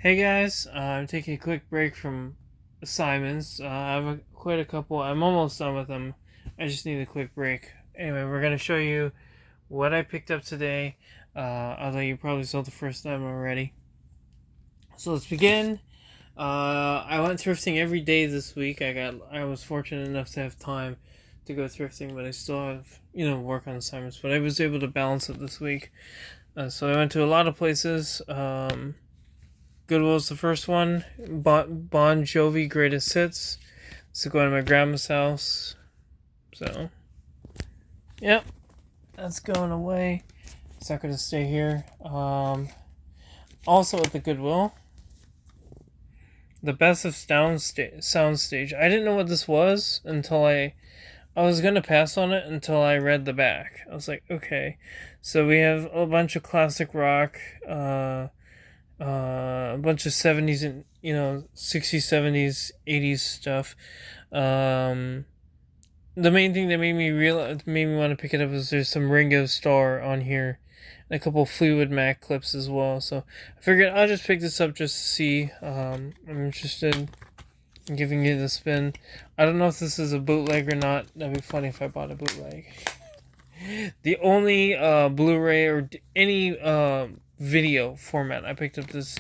Hey guys, I'm taking a quick break from assignments. I have quite a couple. I'm almost done with them. I just need a quick break. Anyway, we're gonna show you what I picked up today. Although you probably saw the first time already. So let's begin. I went thrifting every day this week. I was fortunate enough to have time to go thrifting, but I still have work on assignments. But I was able to balance it this week. So I went to a lot of places. Goodwill's the first one. Bon Jovi Greatest Hits. So going to my grandma's house. So, yep, that's going away. It's not going to stay here. Also at the Goodwill, the Best of Soundstage. I didn't know what this was until I was going to pass on it until I read the back. I was like, okay. So we have a bunch of classic rock, a bunch of 70s and 60s, 70s, 80s stuff. The main thing that made me want to pick it up is there's some Ringo Starr on here, and a couple Fleetwood Mac clips as well. So I figured I'll just pick this up just to see. I'm interested in giving it a spin. I don't know if this is a bootleg or not. That'd be funny if I bought a bootleg. The only Blu-ray or any video format I picked up this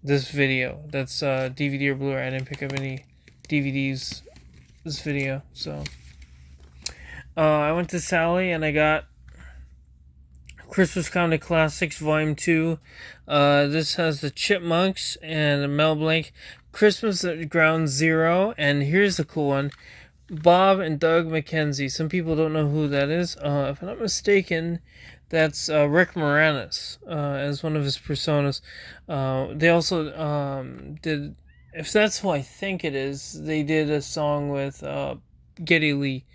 video. That's DVD or Blu-ray. I didn't pick up any DVDs this video. So I went to Sally and I got Christmas Comedy Classics Volume 2. This has the Chipmunks and Mel Blanc. Christmas at Ground Zero. And here's the cool one. Bob and Doug McKenzie. Some people don't know who that is. If I'm not mistaken, that's Rick Moranis as one of his personas. They also did, if that's who I think it is, they did a song with Geddy Lee.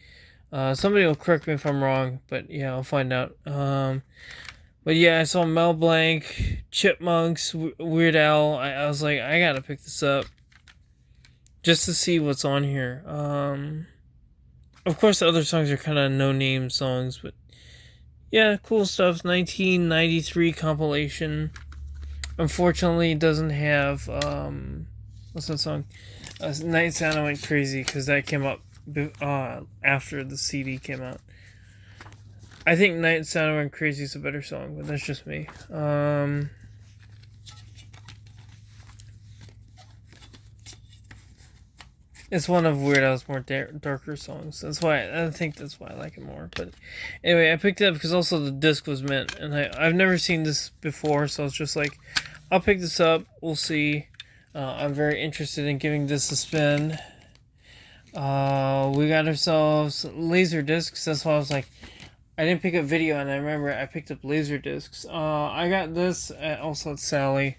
Somebody will correct me if I'm wrong, but yeah, I'll find out. But yeah, I saw Mel Blanc, Chipmunks, Weird Al. I was like, I gotta pick this up just to see what's on here. Of course, the other songs are kind of no-name songs, but yeah, cool stuff. 1993 compilation. Unfortunately, it doesn't have what's that song? Night Santa Went Crazy, because that came up after the CD came out. I think Night Santa Went Crazy is a better song, but that's just me. It's one of Weird Al's more darker songs. I think that's why I like it more. But anyway, I picked it up because also the disc was mint, and I've never seen this before, so I was just like, I'll pick this up. We'll see. I'm very interested in giving this a spin. We got ourselves laser discs. That's why I was like, I didn't pick up video, and I remember I picked up laser discs. I got this also at Sally.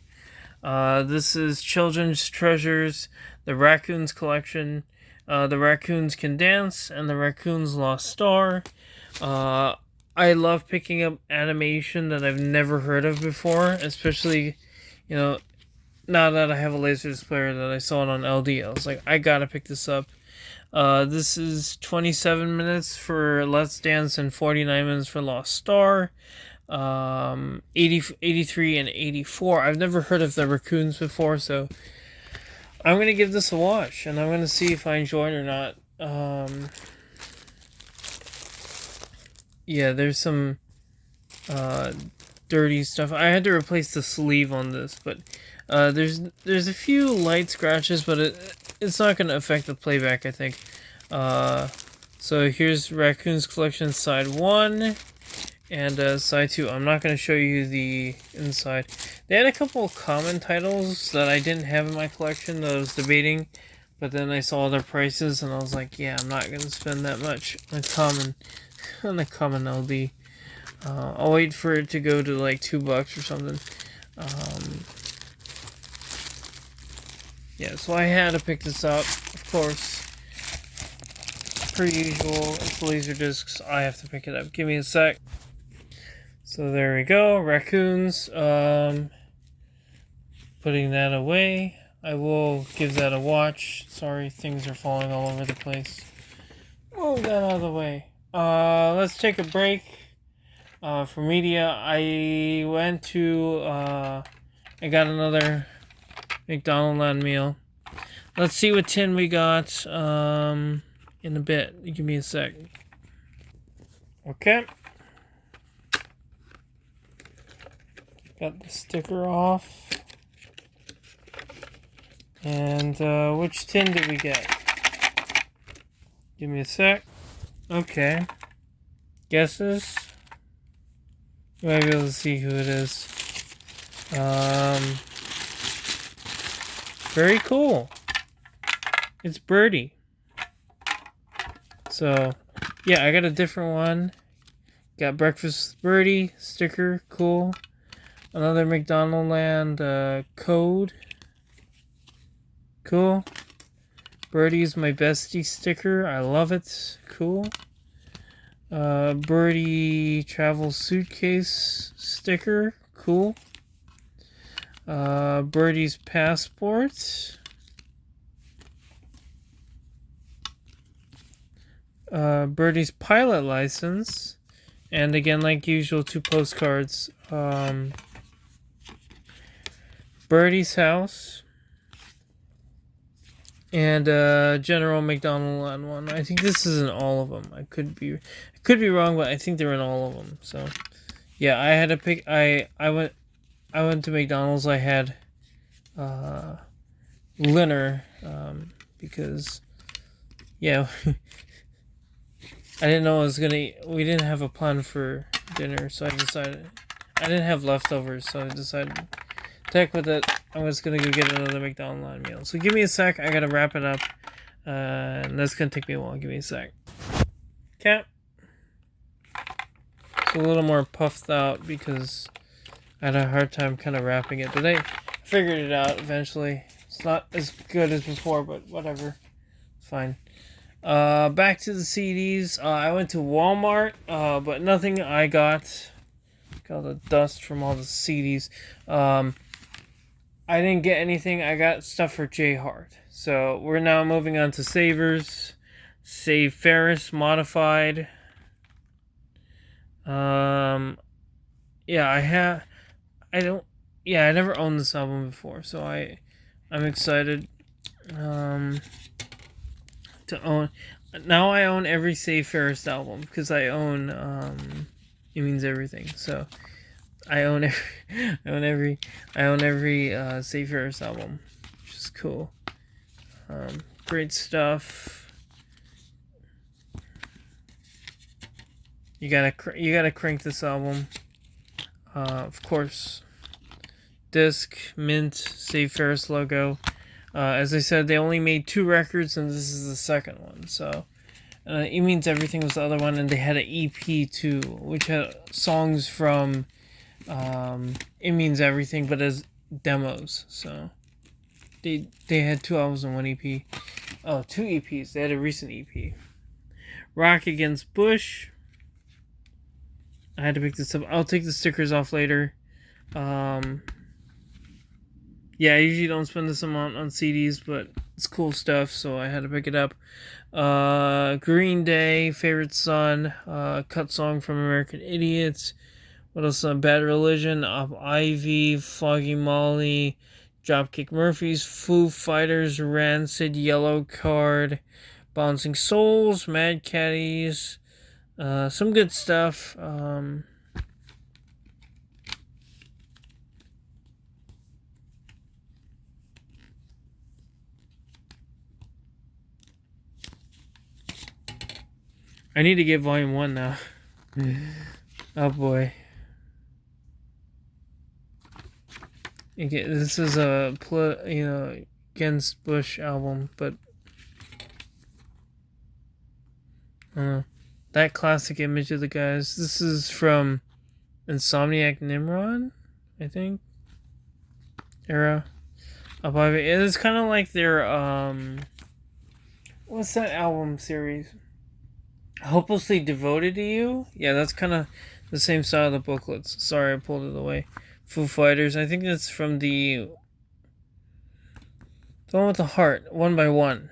This is Children's Treasures, the Raccoons Collection, The Raccoons Can Dance, and The Raccoons Lost Star. I love picking up animation that I've never heard of before, especially, now that I have a Laserdisc player that I saw it on LD. I was like, I gotta pick this up. This is 27 minutes for Let's Dance and 49 minutes for Lost Star. 83 and 84. I've never heard of the Raccoons before, so I'm gonna give this a watch, and I'm gonna see if I enjoy it or not. Yeah, there's some dirty stuff. I had to replace the sleeve on this, but there's a few light scratches, but it's not gonna affect the playback, I think. So here's Raccoons Collection Side 1. And side 2, I'm not going to show you the inside. They had a couple of common titles that I didn't have in my collection that I was debating. But then I saw their prices and I was like, yeah, I'm not going to spend that much on a common LD. I'll wait for it to go to like $2 or something. Yeah, so I had to pick this up, of course. Per usual, it's Laserdiscs. I have to pick it up. Give me a sec. So there we go, Raccoons. Putting that away. I will give that a watch. Sorry, things are falling all over the place. Move that out of the way. Let's take a break for media. I went to I got another McDonald's land meal. Let's see what tin we got in a bit. Give me a sec. Okay. Got the sticker off. And which tin did we get? Give me a sec. Okay. Guesses? You might be able to see who it is. Very cool. It's Birdie. So, yeah, I got a different one. Got Breakfast with Birdie sticker. Cool. Another McDonald Land code. Cool. Birdie's my bestie sticker. I love it. Cool. Birdie travel suitcase sticker. Cool. Birdie's passport. Birdie's pilot license. And again, like usual, 2 postcards. Birdie's house. And General McDonald on one. I think this is in all of them. I could be wrong, but I think they're in all of them. So, yeah, I had to pick. I went to McDonald's. I had dinner because, yeah, I didn't know I was gonna. We didn't have a plan for dinner, so I decided I didn't have leftovers, so I decided to heck with it. I was gonna go get another McDonald's line meal. So give me a sec. I gotta wrap it up, and that's gonna take me a while. Give me a sec. Okay. It's a little more puffed out because I had a hard time kind of wrapping it, but I figured it out eventually. It's not as good as before, but whatever. It's fine. Back to the CDs. I went to Walmart, but nothing I got. Got all the dust from all the CDs. I didn't get anything. I got stuff for J Hart. So we're now moving on to Savers. Save Ferris Modified. Yeah, I never owned this album before, so I'm excited to own. Now I own every Save Ferris album because I own It Means Everything. So I own every Save Ferris album, which is cool. Great stuff. You gotta crank this album. Of course. Disc, mint, Save Ferris logo. As I said, they only made 2 records, and this is the second one. So, It Means Everything was the other one, and they had an EP too, which had songs from It Means Everything, but as demos. So, they had 2 albums and 1 EP. Oh, 2 EPs. They had a recent EP. Rock Against Bush. I had to pick this up. I'll take the stickers off later. Yeah, I usually don't spend this amount on CDs, but it's cool stuff, so I had to pick it up. Green Day, Favorite Son, cut song from American Idiots. What else? Bad Religion, Ivy, Flogging Molly, Dropkick Murphys, Foo Fighters, Rancid, Yellow Card, Bouncing Souls, Mad Caddies, some good stuff. I need to get volume 1 now. Oh boy. Okay, this is a against Bush album, but that classic image of the guys. This is from Insomniac Nimrod, I think. Era. It's kind of like their what's that album series? Hopelessly Devoted to You? Yeah, that's kind of the same style of the booklets. Sorry, I pulled it away. Foo Fighters. I think that's from the one with the heart. 1 by 1.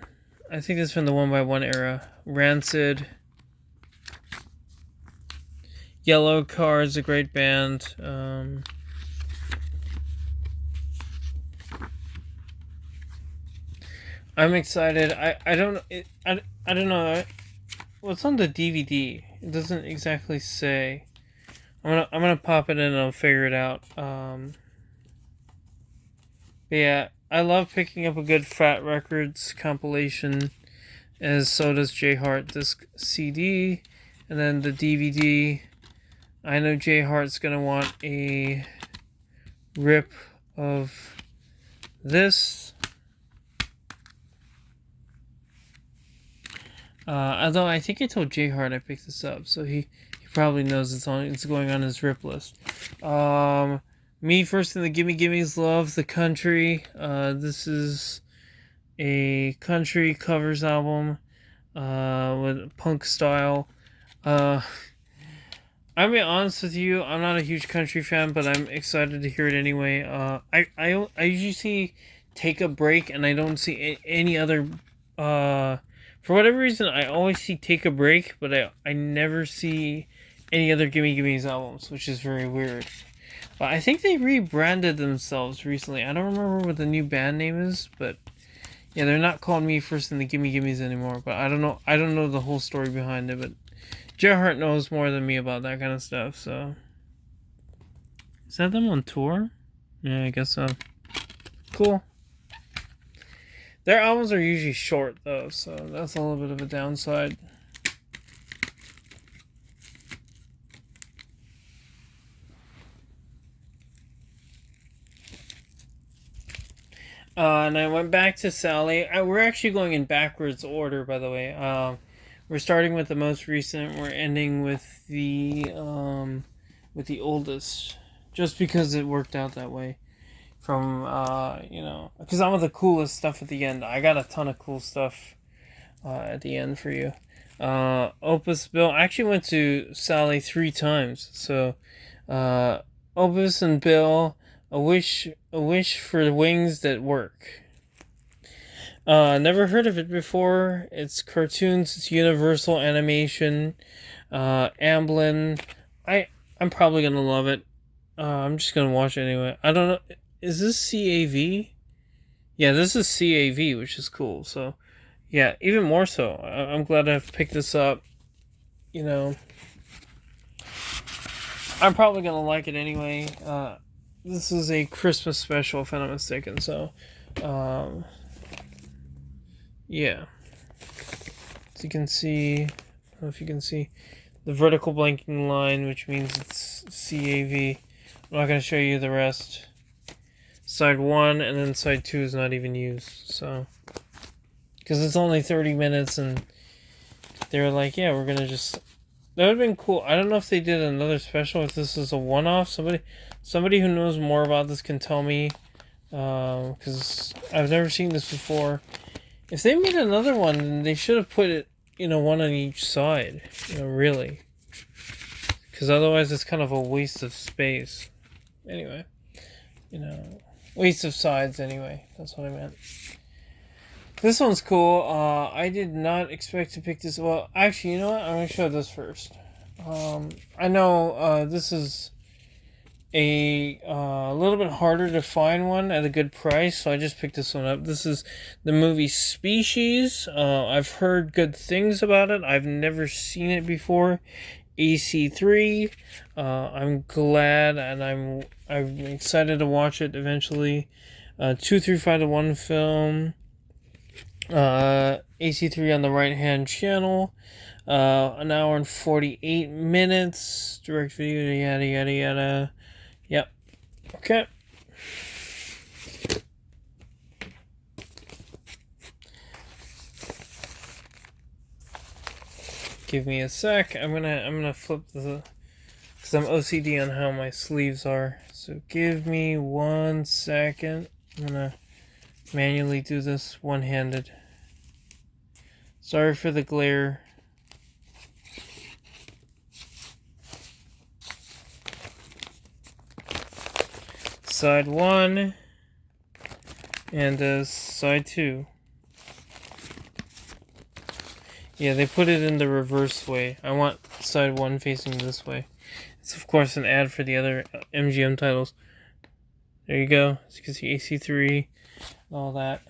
I think that's from the 1 by 1 era. Rancid. Yellow Card's a great band. I'm excited. I don't I don't know what's on the DVD. It doesn't exactly say. I'm gonna pop it in and I'll figure it out. But yeah, I love picking up a good Fat Records compilation, as so does J Hart disc CD, and then the DVD. I know J Hart's gonna want a rip of this. Although I think I told J Hart I picked this up, so he probably knows it's going on his rip list. Me First and the Gimme Gimmes Love the Country. This is a country covers album with punk style. I'll be honest with you, I'm not a huge country fan, but I'm excited to hear it anyway. I usually see Take a Break, and I don't see any other. For whatever reason, I always see Take a Break, but I never see any other Gimme Gimmes albums, which is very weird. But I think they rebranded themselves recently. I don't remember what the new band name is, but yeah, they're not called Me First and the Gimme Gimmes anymore. But I don't know the whole story behind it, but J Hart knows more than me about that kind of stuff, so. Is that them on tour? Yeah, I guess so. Cool. Their albums are usually short, though, so that's a little bit of a downside. And I went back to Sally. We're actually going in backwards order, by the way. We're starting with the most recent. We're ending with the oldest, just because it worked out that way. From because I want the coolest stuff at the end. I got a ton of cool stuff at the end for you. Opus Bill. I actually went to Sally 3 times. So, Opus and Bill. A wish for wings that work. Never heard of it before. It's cartoons. It's Universal Animation. Amblin. I'm probably gonna love it. I'm just gonna watch it anyway. I don't know. Is this CAV? Yeah, this is CAV, which is cool. So, yeah, even more so. I'm glad I've picked this up. You know, I'm probably gonna like it anyway. This is a Christmas special, if I'm not mistaken. So, yeah. As you can see, I don't know if you can see the vertical blanking line, which means it's CAV. I'm not going to show you the rest. Side 1 and then side 2 is not even used. So, because it's only 30 minutes, and they were like, yeah, we're going to just. That would have been cool. I don't know if they did another special, if this is a one-off. Somebody who knows more about this can tell me, because I've never seen this before. If they made another one, then they should have put it, one on each side, really. Because otherwise it's kind of a waste of space. Anyway, waste of sides anyway. That's what I meant. This one's cool. I did not expect to pick this. Well, actually, you know what? I'm going to show this first. I know this is a little bit harder to find one at a good price, so I just picked this one up. This is the movie Species. I've heard good things about it. I've never seen it before. AC3. I'm glad, and I'm excited to watch it eventually. 235 to 1 film. AC3 on the right hand channel. 1 hour and 48 minutes. Direct video, yada yada yada. Yep. Okay. Give me a sec. I'm gonna flip the, because I'm OCD on how my sleeves are. So give me 1 second. I'm gonna manually do this one-handed. Sorry for the glare. Side 1 and side 2. Yeah, they put it in the reverse way. I want side 1 facing this way. It's of course an ad for the other MGM titles. There you go. As you can see, AC3 and all that.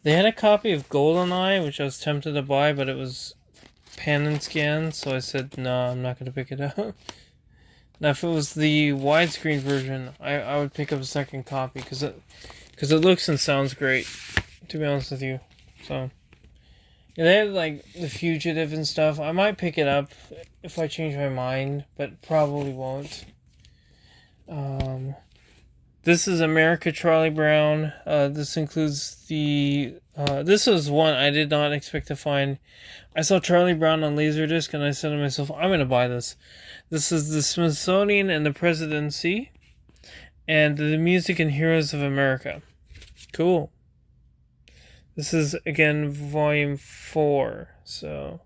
They had a copy of GoldenEye, which I was tempted to buy, but it was pan and scan, so I said, no, I'm not going to pick it up. Now, if it was the widescreen version, I would pick up a second copy, because it looks and sounds great, to be honest with you. So, yeah, they had, like, The Fugitive and stuff. I might pick it up if I change my mind, but probably won't. This is America Charlie Brown. This includes the... this is one I did not expect to find. I saw Charlie Brown on Laserdisc, and I said to myself, I'm going to buy this. This is the Smithsonian and the Presidency, and the Music and Heroes of America. Cool. This is, again, Volume 4, so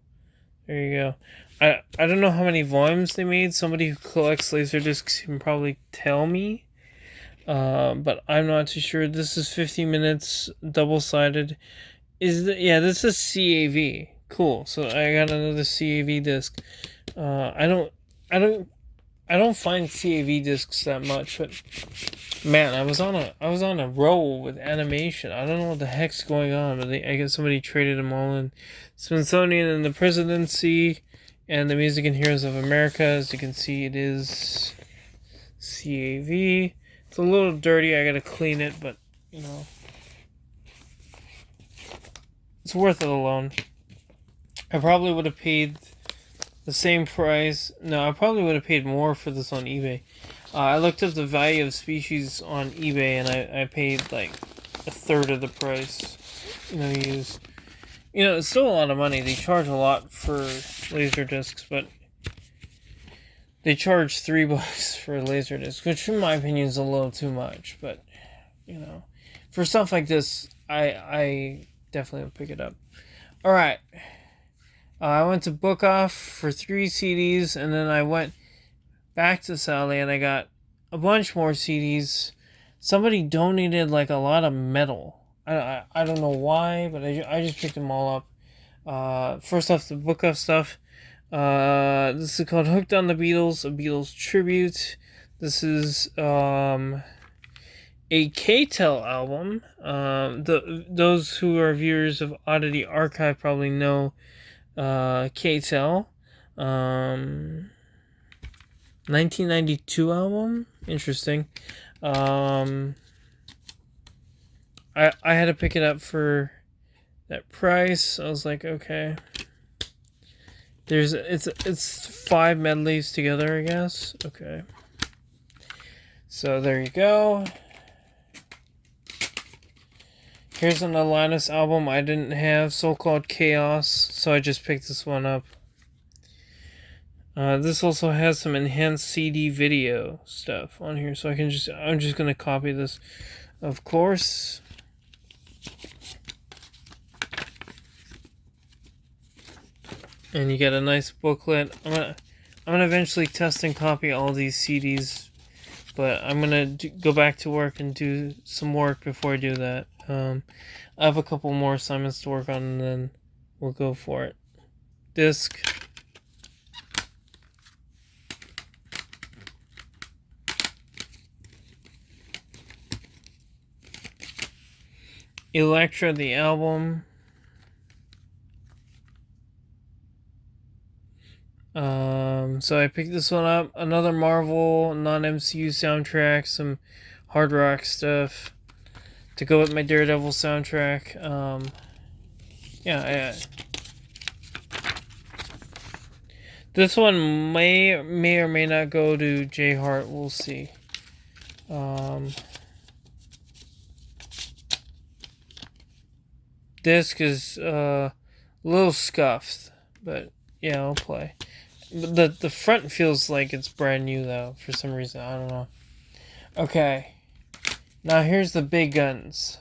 there you go. I don't know how many volumes they made. Somebody who collects Laserdiscs can probably tell me. But I'm not too sure. This is 50 minutes, double-sided. This is CAV. Cool. So I got another CAV disc. I don't find CAV discs that much, but man, I was on a roll with animation. I don't know what the heck's going on, but I guess somebody traded them all in. Smithsonian and the Presidency, and the Music and Heroes of America. As you can see, it is CAV. It's a little dirty. I gotta clean it, but you know, it's worth it alone. I probably would have paid the same price. No, I probably would have paid more for this on eBay. I looked up the value of Species on eBay, and I paid like a third of the price. Used. It's still a lot of money. They charge a lot for Laserdiscs, but they charge $3 for a Laserdisc, which in my opinion is a little too much. But for stuff like this, I definitely would pick it up. All right. I went to Book Off for 3 CDs, and then I went back to Sally, and I got a bunch more CDs. Somebody donated like a lot of metal. I don't know why, but I just picked them all up. First off, the Book Off stuff. This is called Hooked on the Beatles, a Beatles tribute. This is a K-Tel album. Those who are viewers of Oddity Archive probably know K-Tel. 1992 album. Interesting. I had to pick it up for that price. I was like, okay. It's 5 medleys together, I guess. Okay. So there you go. Here's an Alanis album I didn't have, So-Called Chaos, so I just picked this one up. This also has some enhanced CD video stuff on here, so I'm just gonna copy this, of course. And you get a nice booklet. I'm gonna eventually test and copy all these CDs, but I'm gonna go back to work and do some work before I do that. I have a couple more assignments to work on, and then we'll go for it. Disc. Electra, the album. So I picked this one up. Another Marvel non-MCU soundtrack, some hard rock stuff to go with my Daredevil soundtrack. This one may or may not go to J Hart. We'll see. Disc is a little scuffed, but yeah, I'll play. But the front feels like it's brand new though, for some reason. I don't know. Okay. Now here's the big guns.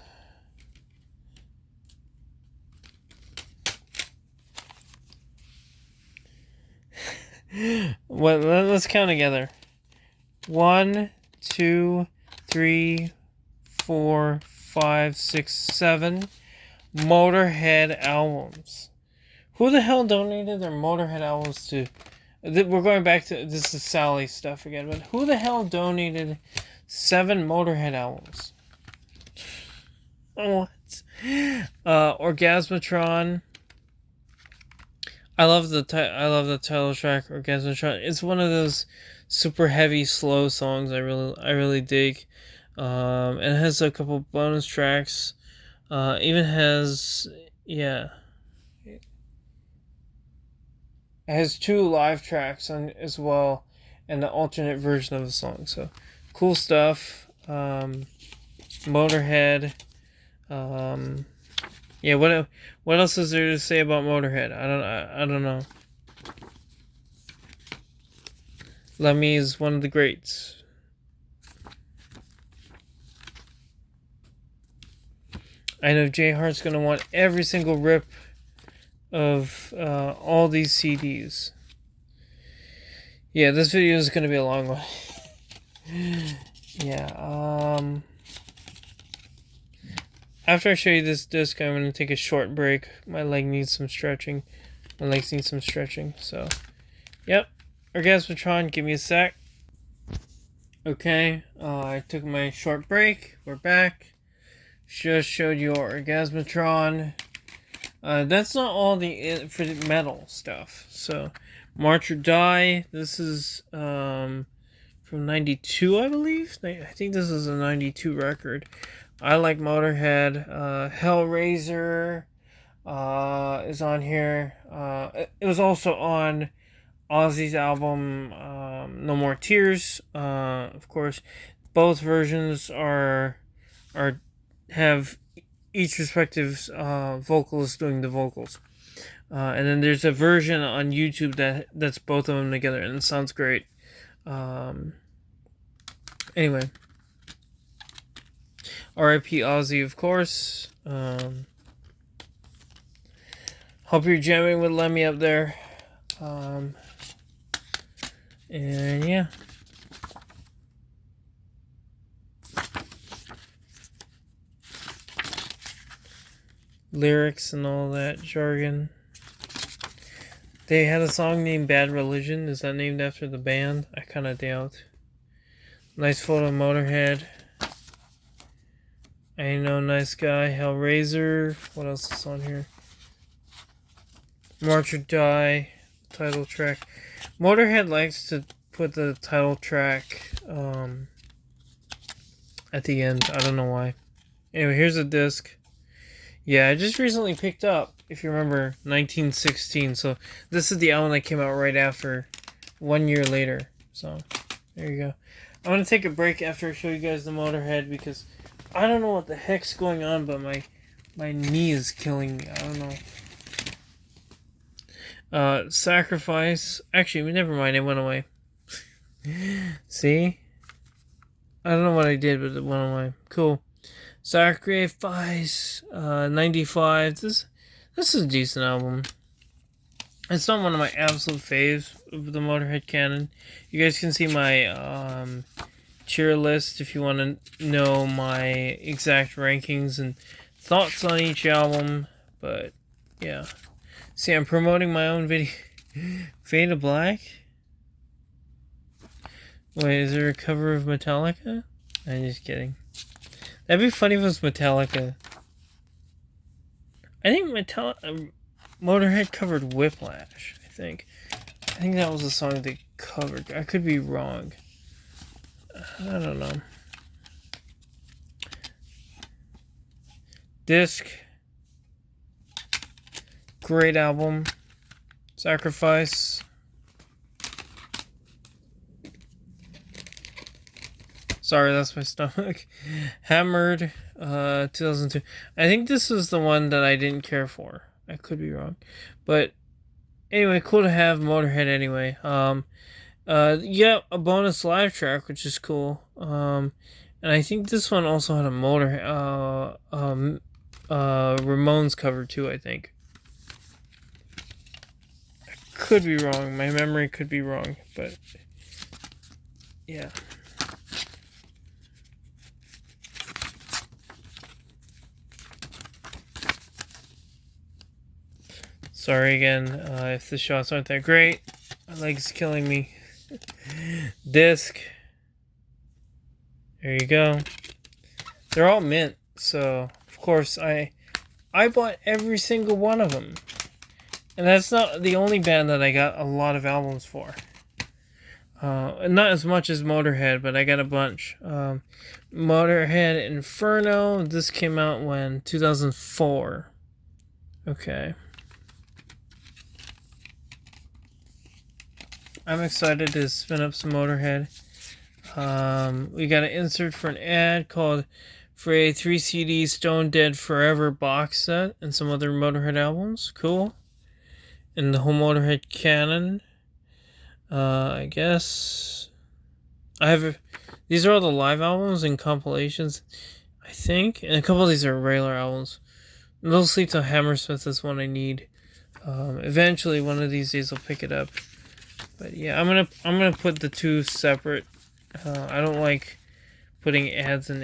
Well, let's count together. 1, 2, 3, 4, 5, 6, 7 Motorhead albums. Who the hell donated their Motorhead albums to? We're going back to, this is Sally stuff again, but who the hell donated 7 Motorhead albums? What? Orgasmatron. I love the title track, Orgasmatron. It's one of those super heavy, slow songs I really dig. And it has a couple bonus tracks. Even has, yeah, it has 2 live tracks on as well, and the alternate version of the song. So cool stuff. Motorhead. Yeah. What else is there to say about Motorhead? I don't know. Lemmy is one of the greats. I know Jay Hart's gonna want every single rip of all these CDs. Yeah, this video is gonna be a long one. Yeah. After I show you this disc, I'm gonna take a short break. My leg needs some stretching. My legs need some stretching. So, yep. Orgasmatron, give me a sec. Okay, I took my short break. We're back. Just showed you Orgasmatron. That's not all the for the metal stuff. So, March or Die. This is from '92, I believe. I think this is a '92 record. I like Motorhead. Hellraiser is on here. It was also on Ozzy's album No More Tears. Of course, both versions have each respective vocalist doing the vocals. And then there's a version on YouTube that's both of them together, and it sounds great. Anyway, R.I.P. Ozzy, of course. Hope you're jamming with Lemmy up there. And yeah. Lyrics and all that jargon. They had a song named Bad Religion. Is that named after the band? I kind of doubt. Nice photo of Motorhead. Ain't No Nice Guy. Hellraiser. What else is on here? March or Die. Title track. Motorhead likes to put the title track at the end. I don't know why. Anyway, here's a disc. Yeah, I just recently picked up, if you remember, 1916. So this is the album that came out right after, 1 year later. So there you go. I'm going to take a break after I show you guys the Motorhead because I don't know what the heck's going on, but my knee is killing me. I don't know. Sacrifice. Actually, never mind. It went away. See? I don't know what I did, but it went away. Cool. Sacrifice. 95. This is a decent album. It's not one of my absolute faves of the Motorhead canon. You guys can see my tier list if you want to know my exact rankings and thoughts on each album. But yeah. See, I'm promoting my own video. Fade to Black? Wait, is there a cover of Metallica? I'm just kidding. That'd be funny if it was Metallica. I think Motorhead covered Whiplash, I think. I think that was a song they covered. I could be wrong. I don't know. Disc. Great album. Sacrifice. Sorry, that's my stomach. Hammered, 2002. I think this is the one that I didn't care for. I could be wrong. But anyway, cool to have Motorhead anyway. Yeah, a bonus live track, which is cool. And I think this one also had a Ramones cover too, I think. I could be wrong. My memory could be wrong, but yeah. Sorry again if the shots aren't that great. My leg's killing me. Disc. There you go. They're all mint, so of course, I bought every single one of them. And that's not the only band that I got a lot of albums for. Not as much as Motorhead, but I got a bunch. Motorhead Inferno. This came out when? 2004. Okay. I'm excited to spin up some Motorhead. We got an insert for an ad called for a 3 CD Stone Dead Forever box set and some other Motorhead albums. Cool. In the whole Motorhead canon. I guess these are all the live albums and compilations, I think, and a couple of these are regular albums. No Sleep Till Hammersmith is one I need. Eventually, one of these days, I'll pick it up. But yeah, I'm gonna put the two separate. I don't like putting ads in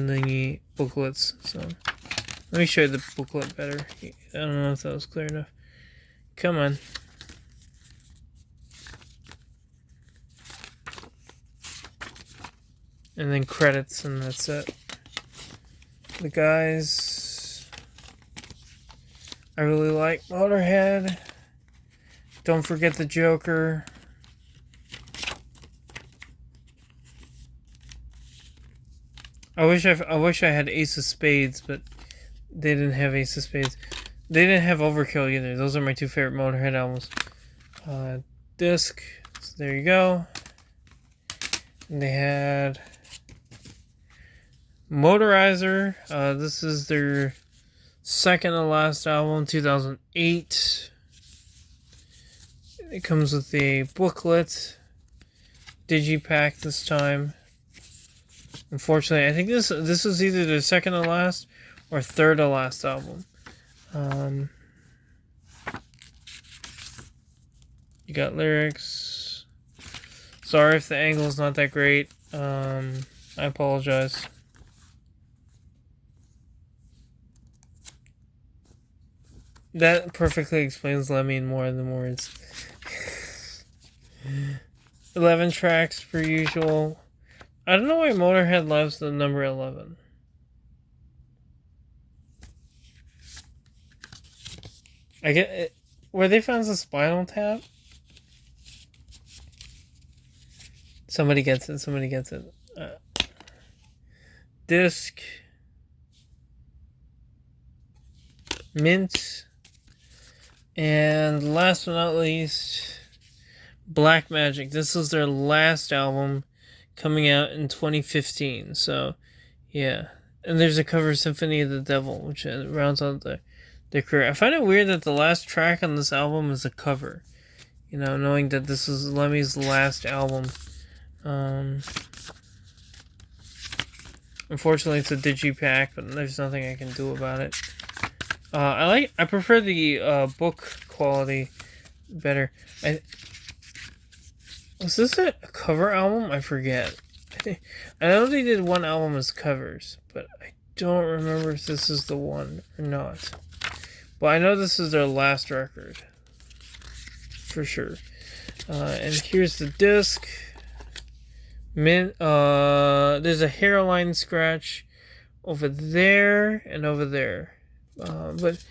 the booklets. So let me show you the booklet better. I don't know if that was clear enough. Come on. And then credits, and that's it. The guys, I really like Motorhead. Don't forget the Joker. I wish I had Ace of Spades, but they didn't have Ace of Spades. They didn't have Overkill either. Those are my two favorite Motorhead albums. Disc. So there you go. And they had Motorizer. This is their second to last album, 2008. It comes with a booklet, digipack this time. Unfortunately, I think this is either their second to last or third to last album. You got lyrics. Sorry if the angle is not that great. I apologize. That perfectly explains Lemmy in more than words. 11 tracks per usual. I don't know why Motorhead loves the number 11. I get it. Where they found the Spinal Tap? Somebody gets it. Disc. Mint. And last but not least, Black Magic. This was their last album, coming out in 2015. So, yeah. And there's a cover of Symphony of the Devil, which rounds out their career. I find it weird that the last track on this album is a cover. You know, knowing that this is Lemmy's last album. Unfortunately, it's a digipack, but there's nothing I can do about it. I prefer the book quality better. Was this a cover album? I forget. I know they did one album as covers, but I don't remember if this is the one or not. But I know this is their last record. For sure. And here's the disc. There's a hairline scratch over there and over there. But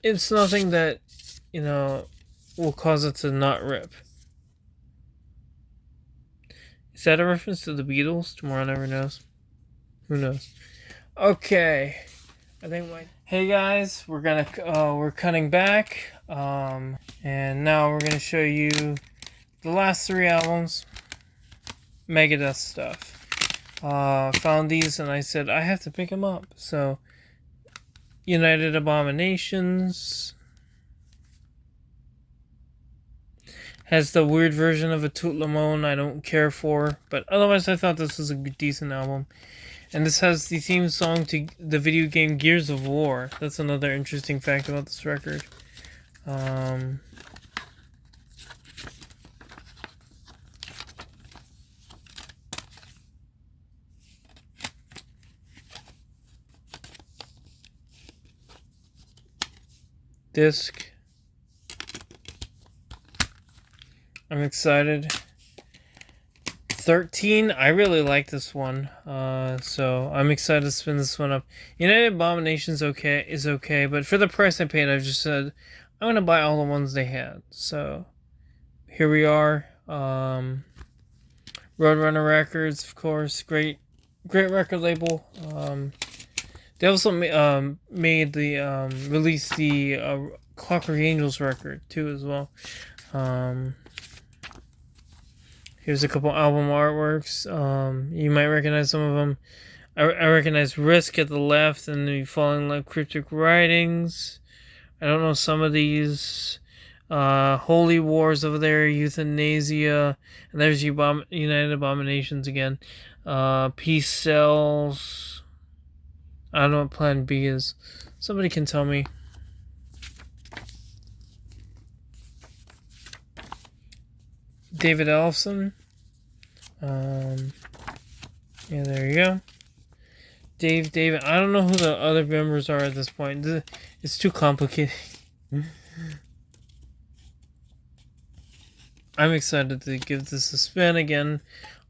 it's nothing that, will cause it to not rip. Is that a reference to the Beatles? Tomorrow Never Knows. Who knows? Okay. I think Hey guys, we're cutting back. And now we're gonna show you the last 3 albums. Megadeth stuff. Found these and I said I have to pick them up. So United Abominations has the weird version of a Tout Le Monde I don't care for, but otherwise I thought this was a decent album. And this has the theme song to the video game Gears of War. That's another interesting fact about this record. Disc. 13. I really like this one. So I'm excited to spin this one up. United Abomination's okay, but for the price I paid, I just said I'm gonna buy all the ones they had. So here we are. Roadrunner Records, of course, great record label. They also made the released the Clockwork Angels record too as well. Here's a couple album artworks. You might recognize some of them. I recognize Risk at the left and the Falling Like Cryptic Writings. I don't know some of these. Holy Wars over there, Euthanasia, and there's United Abominations again. Peace Cells. I don't know what Plan B is. Somebody can tell me. David Ellison. Yeah, there you go. David. I don't know who the other members are at this point. It's too complicated. I'm excited to give this a spin again.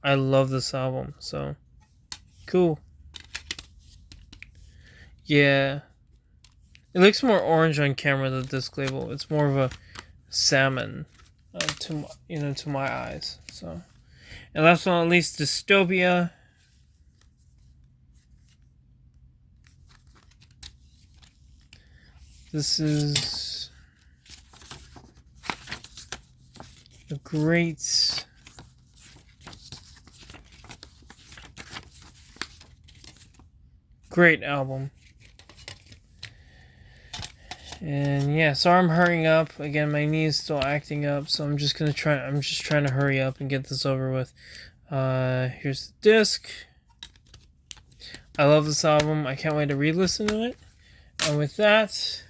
I love this album, so cool. Yeah, it looks more orange on camera, the disc label. It's more of a salmon to my eyes. So, and last but not least, Dystopia. This is a great album. And yeah, sorry I'm hurrying up. Again, my knee is still acting up, so I'm just trying to hurry up and get this over with. Here's the disc. I love this album. I can't wait to re-listen to it. And with that,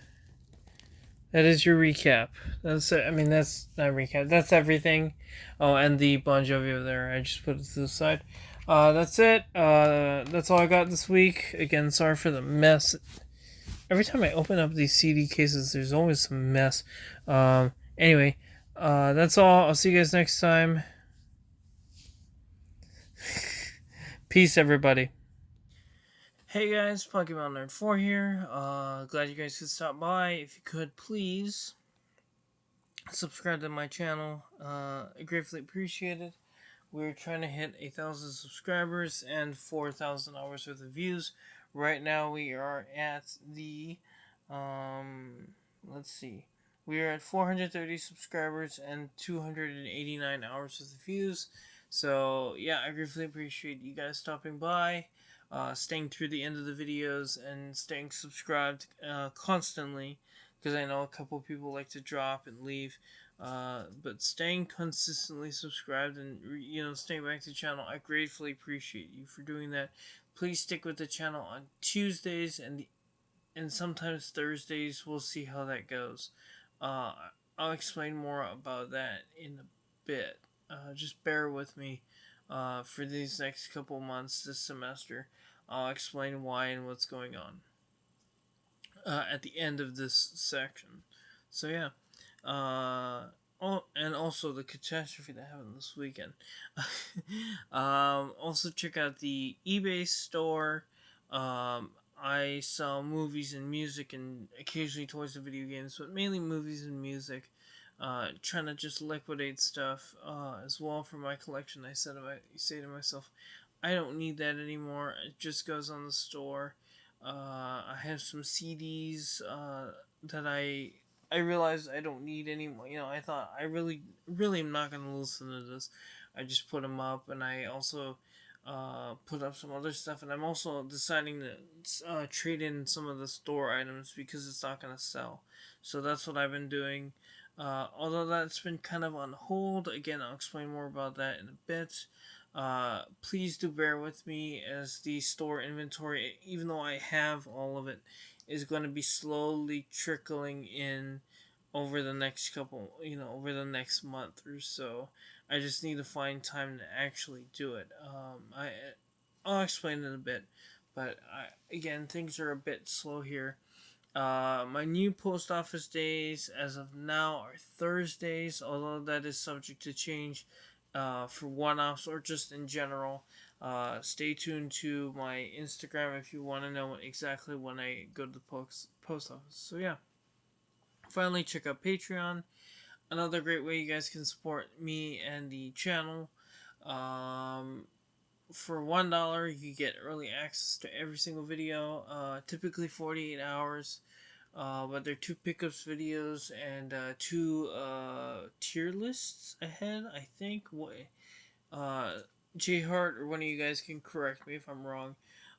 that is your recap. That's it. I mean, that's not recap. That's everything. Oh, and the Bon Jovi over there. I just put it to the side. That's it. That's all I got this week. Again, sorry for the mess. Every time I open up these CD cases, there's always some mess. Anyway, that's all. I'll see you guys next time. Peace, everybody. Hey guys, Pokemon Nerd 4 here. Glad you guys could stop by. If you could, please subscribe to my channel. I gratefully appreciate it. We're trying to hit 1,000 subscribers and 4,000 hours worth of views. Right now we are at the, let's see. We are at 430 subscribers and 289 hours worth of views. So, yeah, I gratefully appreciate you guys stopping by, staying through the end of the videos, and staying subscribed constantly. Because I know a couple people like to drop and leave. But staying consistently subscribed and staying back to the channel, I gratefully appreciate you for doing that. Please stick with the channel on Tuesdays and sometimes Thursdays. We'll see how that goes. I'll explain more about that in a bit. Just bear with me for these next couple months this semester. I'll explain why and what's going on at the end of this section. So yeah. And also the catastrophe that happened this weekend. Also check out the eBay store. I sell movies and music and occasionally toys and video games, but mainly movies and music. Trying to just liquidate stuff as well for my collection. I say to myself, I don't need that anymore. It just goes on the store. I have some CDs that I realized I don't need anymore. I thought I really am not going to listen to this. I just put them up, and I also put up some other stuff, and I'm also deciding to trade in some of the store items because it's not going to sell. So that's what I've been doing. Although that's been kind of on hold. Again, I'll explain more about that in a bit. Please do bear with me as the store inventory, even though I have all of it, is going to be slowly trickling in over the next over the next month or so. I just need to find time to actually do it. I'll explain in a bit, but again, things are a bit slow here. My new post office days as of now are Thursdays, although that is subject to change for one-offs or just in general. Stay tuned to my Instagram if you want to know exactly when I go to the post office. So yeah, finally check out Patreon. Another great way you guys can support me and the channel. Um, for $1, you get early access to every single video. Typically 48 hours. But there are two pickups videos and two tier lists ahead. I think uh, J Hart or one of you guys can correct me if I'm wrong.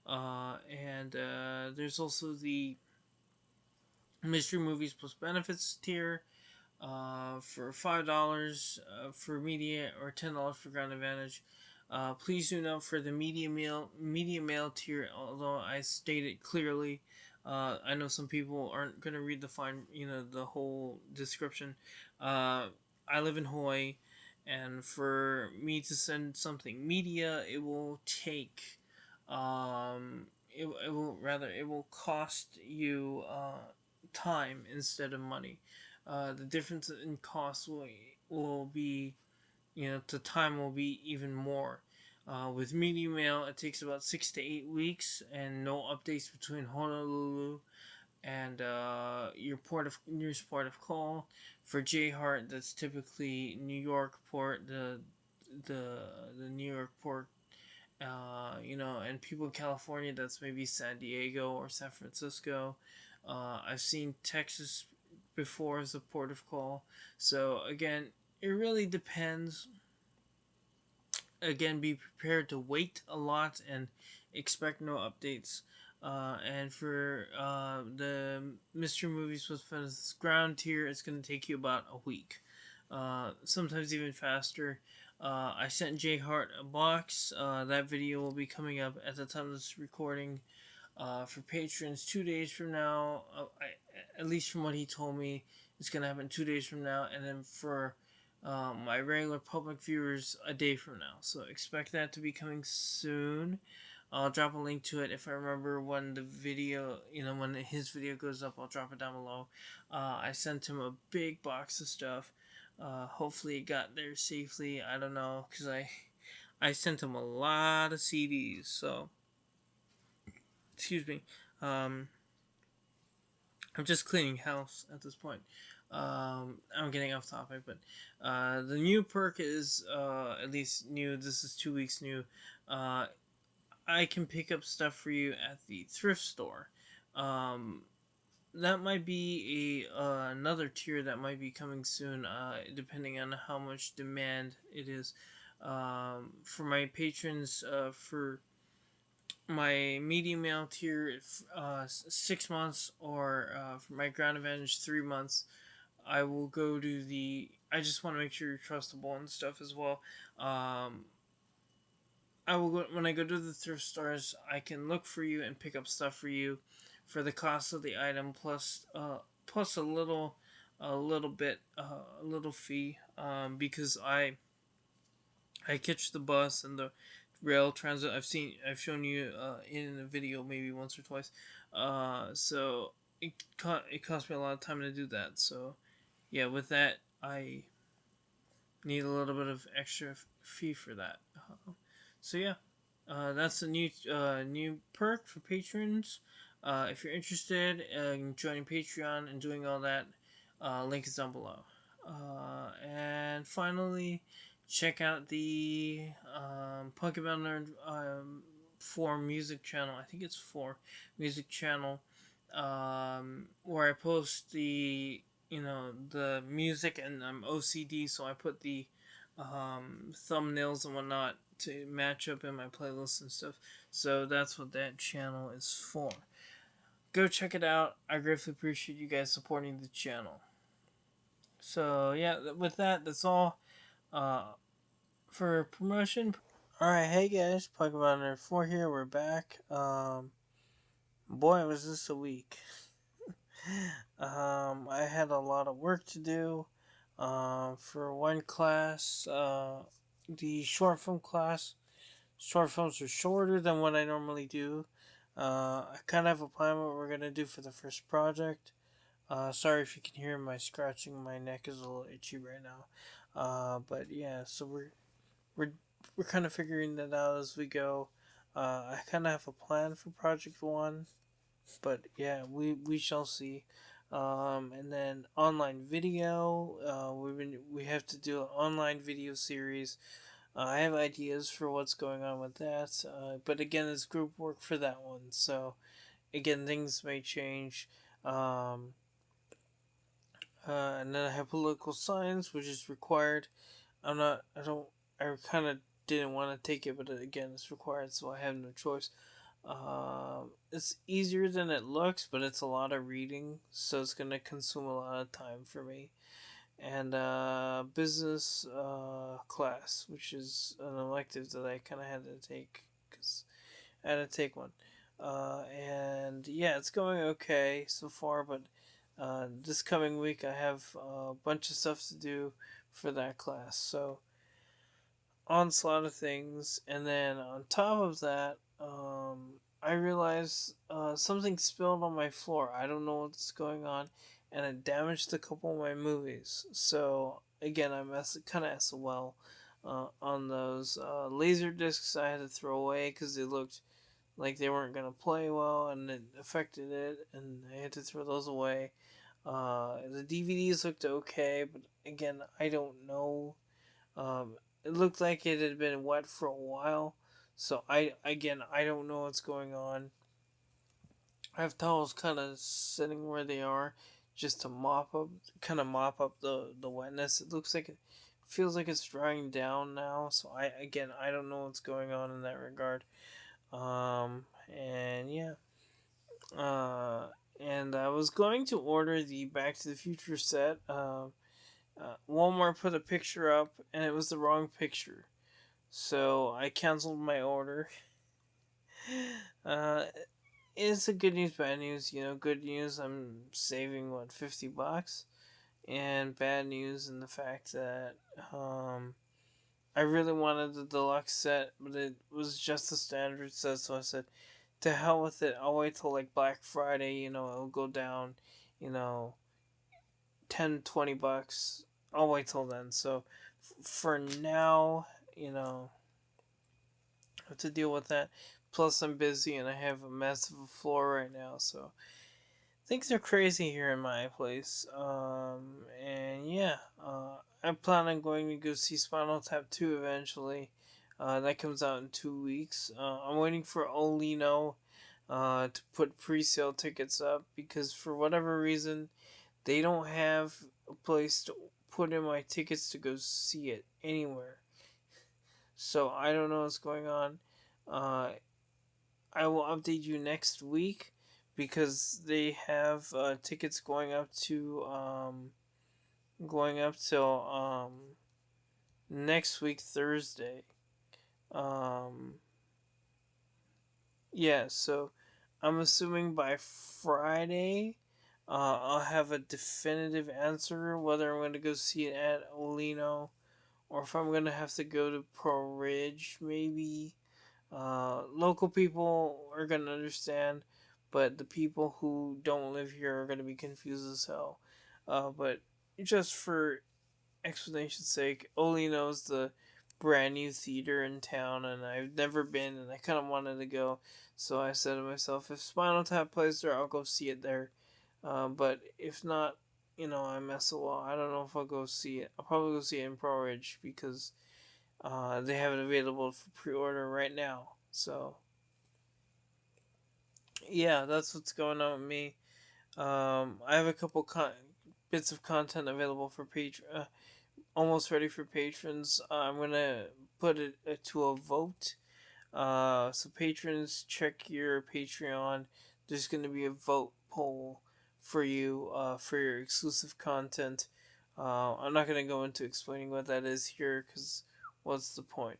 And there's also the mystery movies plus benefits tier for $5 for media or $10 for ground advantage. Please do note for the media mail tier. Although I stated clearly, I know some people aren't gonna read the whole description. I live in Hawaii, and for me to send something media, it will take, it will cost you time instead of money. The difference in cost will be, the time will be even more. With medium mail, it takes about 6 to 8 weeks, and no updates between Honolulu and your nearest port of call. For J Heart, that's typically New York port, the New York port. And people in California, that's maybe San Diego or San Francisco. I've seen Texas before as a port of call. So again, it really depends. Again, be prepared to wait a lot and expect no updates. And for the mystery movies with Fantasy ground tier, it's going to take you about a week, sometimes even faster. I sent Jay Hart a box. That video will be coming up at the time of this recording. For patrons, 2 days from now, at least from what he told me, it's gonna happen 2 days from now, and then for my regular public viewers, a day from now. So expect that to be coming soon. I'll drop a link to it if I remember when the video, when his video goes up. I'll drop it down below. I sent him a big box of stuff. Hopefully it got there safely. I don't know, because I sent him a lot of CDs. So excuse me. Um, I'm just cleaning house at this point. I'm getting off topic, but the new perk is at least new. This is 2 weeks new. I can pick up stuff for you at the thrift store. Um, that might be another tier that might be coming soon, depending on how much demand it is. For my patrons, for my medium mail tier, 6 months, or for my ground advantage, 3 months. I will go to the. I just want to make sure you're trustable and stuff as well. I will go when I go to the thrift stores. I can look for you and pick up stuff for you, for the cost of the item plus a little bit, a little fee. Because I catch the bus and the rail transit. I've shown you in a video maybe once or twice. So it cost me a lot of time to do that. So yeah, with that, I need a little bit of extra fee for that. So yeah, that's a new perk for patrons. If you're interested in joining Patreon and doing all that, link is down below. And finally, check out the Pokemon Nerd 4 music channel. I think it's 4 music channel, where I post the music, and I'm OCD, so I put the thumbnails and whatnot to match up in my playlists and stuff. So that's what that channel is for. Go check it out. I greatly appreciate you guys supporting the channel. So yeah, with that, that's all for promotion. Alright, hey guys, Pokemon Nerd 4 here. We're back. Boy, was this a week. I had a lot of work to do. For one class, the short film class. Short films are shorter than what I normally do. I kind of have a plan what we're gonna do for the first project. Sorry if you can hear my scratching. My neck is a little itchy right now. But yeah, so we're we're kind of figuring that out as we go. I kind of have a plan for Project One, but yeah, we shall see. And then online video, we have to do an online video series. I have ideas for what's going on with that, but again, it's group work for that one. So again, things may change. Um, and then I have political science, which is required. I'm not. I don't. I kind of didn't want to take it, but again, it's required, so I have no choice. It's easier than it looks, but it's a lot of reading, so it's gonna consume a lot of time for me. And business class, which is an elective that I kind of had to take because I had to take one. And yeah, it's going okay so far, but this coming week I have a bunch of stuff to do for that class. So onslaught of things, and then on top of that, I realized something spilled on my floor. I don't know what's going on, and it damaged a couple of my movies. So again, I'm kind of SOL on those laser discs. I had to throw away because they looked like they weren't gonna play well, and it affected it, and I had to throw those away. The DVDs looked okay, but again, I don't know. It looked like it had been wet for a while, so I don't know what's going on. I have towels kind of sitting where they are, just to mop up the wetness. It looks like it feels like it's drying down now. So I don't know what's going on in that regard. And yeah. Uh, and I was going to order the Back to the Future set. Walmart put a picture up, and it was the wrong picture. So I canceled my order. Uh, it's a good news, bad news. You know, good news, I'm saving what, $50, and bad news in the fact that I really wanted the deluxe set, but it was just the standard set. So I said, to hell with it. I'll wait till like Black Friday. You know, it'll go down. You know, 10, $20. I'll wait till then. So for now, you know, I have to deal with that. Plus, I'm busy and I have a massive floor right now, so things are crazy here in my place. And yeah, I plan on going to go see Spinal Tap 2 eventually. That comes out in 2 weeks. I'm waiting for Olino to put pre sale tickets up because for whatever reason, they don't have a place to put in my tickets to go see it anywhere. So I don't know what's going on. Uh, I will update you next week because they have tickets going up till next week Thursday. Um, yeah, so I'm assuming by Friday, I'll have a definitive answer whether I'm going to go see it at Olino or if I'm going to have to go to Pro Ridge maybe. Local people are going to understand, but the people who don't live here are going to be confused as hell. But just for explanation's sake, Oli knows the brand new theater in town, and I've never been, and I kind of wanted to go. So I said to myself, if Spinal Tap plays there, I'll go see it there. But if not, you know, I'm SOL. I don't know if I'll go see it. I'll probably go see it in Pro Ridge because they have it available for pre-order right now. So yeah, that's what's going on with me. I have a couple bits of content available for almost ready for patrons. I'm gonna put it to a vote. So patrons, check your Patreon. There's gonna be a vote poll for you for your exclusive content. I'm not gonna go into explaining what that is here because what's the point?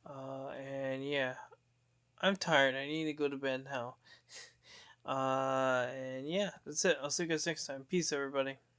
And yeah, I'm tired. I need to go to bed now. And yeah, that's it. I'll see you guys next time. Peace, everybody.